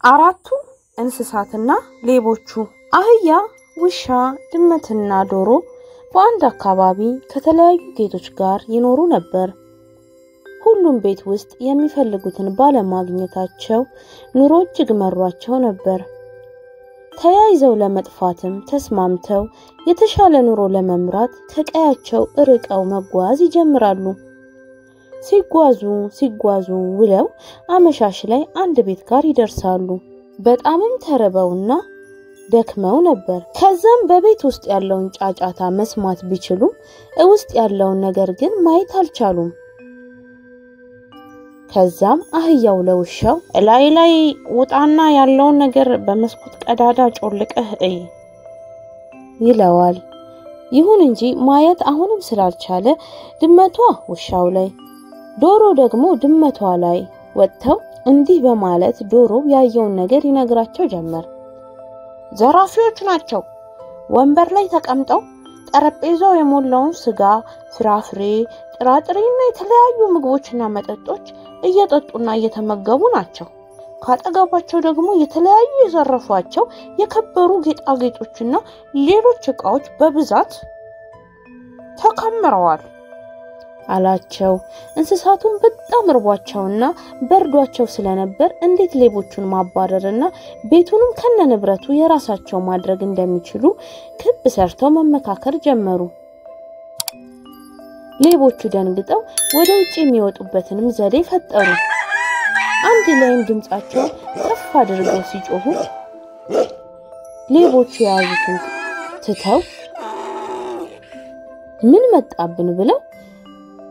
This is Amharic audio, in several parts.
አራቱ እንስሳትና ሌቦቹ አህያ ውሻ ድመትና ዶሮ በአንድ አካባቢ ከተለያዩ ጌቶች ጋር ይኖሩ ነበር ሁሉም ቤት ውስጥ የሚፈልጉትን ባለማግኘታቸው ኑሮ እጅግ መሯቸው ነበር ተያይዘው ለመጥፋትም ተስማምተው የተሻለ ኑሮ ለመምራት ከቀያቸው ርቀው መጓዝ ይጀምራሉ ሲጓዙ ውለው አመሻሽ ላይ አንድ ቤት ጋር ይደርሳሉ በጣምም ተረበውና ደክመው ነበር ከዛም በቤት ውስጥ ያለውን ጫጫታ መስማት ቢችሉም ውስጥ ያለውን ነገር ግን ማየት አልቻሉም ከዛም አህያው ለውሻው ላይ ውጣና ያለውን ነገር በመስኮት ቀዳዳ ጮልቀህ ይለዋል ይሁን እንጂ ማየት አሁንም ስላልቻለ ድመቷ ውሻው ላይ ዶሮ ደግሞ ድመቷ ላይ ወጥተው እንዲህ በማለት ዶሮ ያየውን ነገር ይነግራቸው ጀመር ዘራፊዎች ናቸው ወንበር ላይ ተቀምጠው ጠረጴዛው የሞላውን ስጋ ፍራፍሬ ጥራጥሬና የተለያዩ ምግቦችና መጠጦች እየጠጡና እየተመገቡ ናቸው ካጠገባቸው ደግሞ የተለያዩ የዘረፏቸው የከበሩ ጌጣጌጦችና ሌሎች ዕቃዎች በብዛት ተከምረዋል አላቸው እንስሳቱን በጣም ርቧቸውና በርዷቸው ስለነበር እንዴት ሌቦቹን ማባረርና ቤቱንም ከነንብረቱ የራሳቸው ማድረግ እንደሚችሉ ክብ ሰርተው መመካከር ጀመሩ ሌቦቹ ደንግጠው ወደ ውጪ የሚወጡበትንም ዘዴ ፈጠሩ አንድ ላይም ድምጻቸው ከፍ አድርገው ሲጮሁ ሌቦቹ ያዩትን ትተው ምን መጣብን ብለው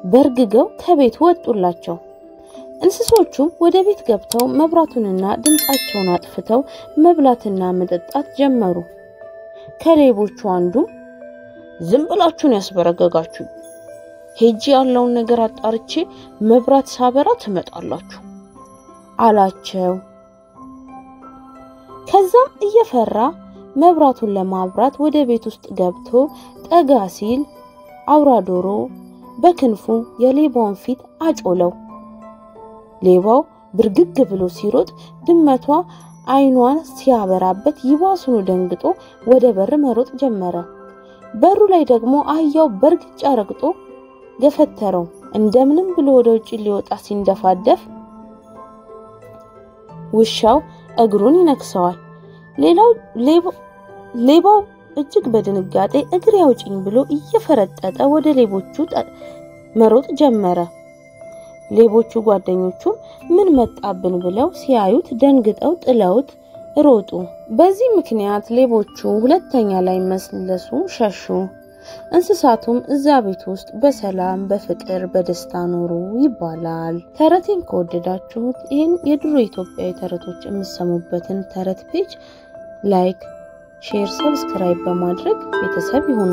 በርግገው ከቤት ወጡላቸው እንስሶቹም ወደ ቤት ገብተው መብራቱንና ድምጻቸውን አጥፍተው መብላትና መጠጣት ጀመሩ ከሌቦቹ አንዱ ዝም ብላችሁን ያስበረገጋችሁ ሄጂ ያለውን ነገር አጣርቼ መብራት ሳበራ ትመጣላችሁ አላቸው ከዛም እየፈራ መብራቱን ለማብራት ወደ ቤት ውስጥ ገብቶ ጠጋ ሲል አውራ ዶሮ በክንፉ የሌባውን ፊት አጮለው ሌባው ብርግግ ብሎ ሲሮጥ ድመቷ አይኗን ሲያበራበት ይባሱኑ ደንግጦ ወደ በር መሮጥ ጀመረ በሩ ላይ ደግሞ አህያው በርግጫ ረግጦ ገፈተረው እንደምንም ብሎ ወደ ውጪ ሊወጣ ሲንደፋደፍ ውሻው እግሩን ይነክሰዋል ሌባው እጅግ በድንጋጤ እግር ያውጭኝ ብሎ እየፈረጠጠ ወደ ሌቦቹ መሮጥ ጀመረ ሌቦቹ ጓደኞቹ ምን መጣብን ብለው ሲያዩት ደንግጠው ጥለውት ሮጡ በዚህ ምክንያት ሌቦቹ ሁለተኛ ላይ መስለሱ ሸሹ እንስሳቱም እዛ ቤት ውስጥ በሰላም በፍቅር በደስታ ኖሩ ይባላል ተረቴን ከወደዳችሁት ይሄን የድሮ ኢትዮጵያዊ ተረቶች የምትሰሙበትን ተረት ፔጅ ላይክ ሼር ሰብስክራይብ በማድረግ ቤተሰብ ይሁኑ